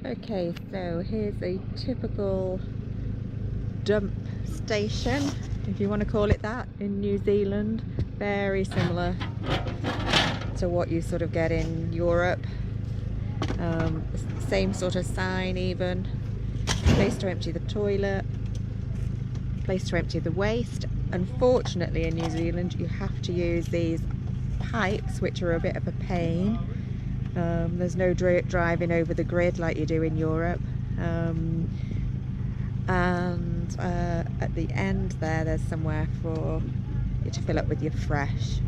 Okay, so here's a typical dump station, if you want to call it that, in New Zealand. Very similar to what you sort of get in Europe. Same sort of sign even. Place to empty the toilet, place to empty the waste. Unfortunately in New Zealand you have to use these pipes, which are a bit of a pain. There's no driving over the grid like you do in Europe. And at the end there's somewhere for you to fill up with your fresh.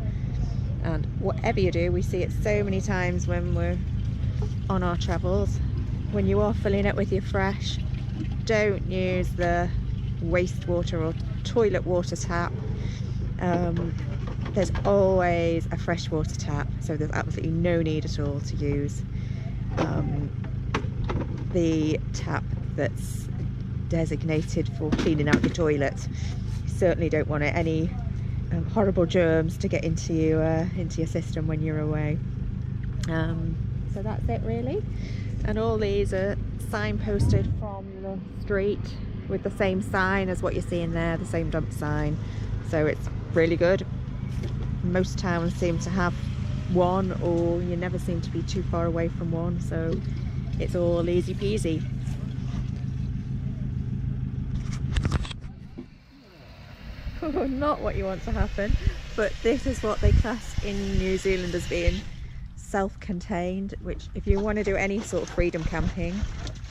And whatever you do, we see it so many times when we're on our travels, when you are filling it with your fresh, don't use the wastewater or toilet water tap. There's always a freshwater tap, so there's absolutely no need at all to use the tap that's designated for cleaning out your toilet. You certainly don't want any horrible germs to get into your system when you're away. So that's it really, and all these are signposted from the street with the same sign as what you're seeing there, the same dump sign. So it's really good. Most towns seem to have one, or you never seem to be too far away from one, so it's all easy peasy. Not what you want to happen, but this is what they class in New Zealand as being self-contained, which if you want to do any sort of freedom camping,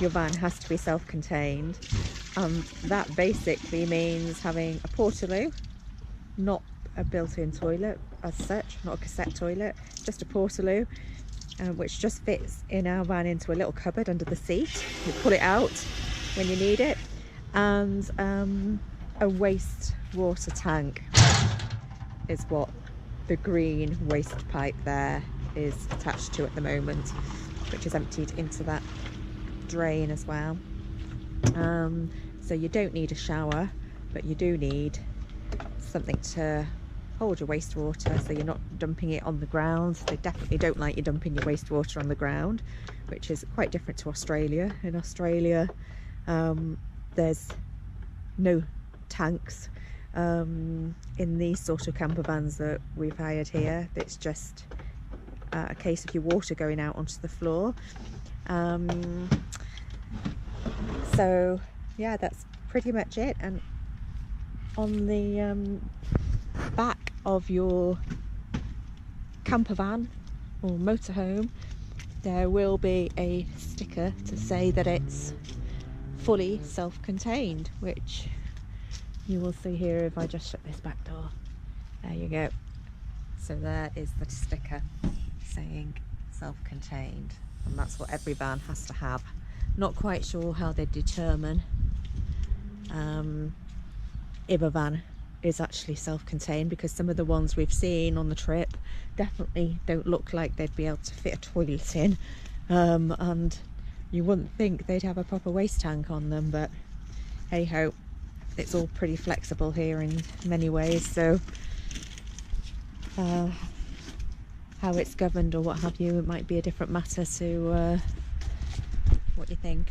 your van has to be self-contained. That basically means having a portaloo, not a built-in toilet as such, not a cassette toilet, just a portaloo, which just fits in our van into a little cupboard under the seat. You pull it out when you need it, and a waste water tank is what the green waste pipe there is attached to at the moment, which is emptied into that drain as well. So you don't need a shower, but you do need something to hold your wastewater so you're not dumping it on the ground. They definitely don't like you dumping your wastewater on the ground, which is quite different to Australia. In Australia there's no tanks in these sort of camper vans that we've hired here. It's just a case of your water going out onto the floor. So yeah, that's pretty much it. And on the back of your camper van or motorhome there will be a sticker to say that it's fully self-contained, which you will see here if I just shut this back door. There you go. So there is the sticker saying self-contained, and that's what every van has to have. Not quite sure how they determine if a van is actually self-contained, because some of the ones we've seen on the trip definitely don't look like they'd be able to fit a toilet in, and you wouldn't think they'd have a proper waste tank on them, but hey ho, it's all pretty flexible here in many ways. So how it's governed or what have you, it might be a different matter to what you think.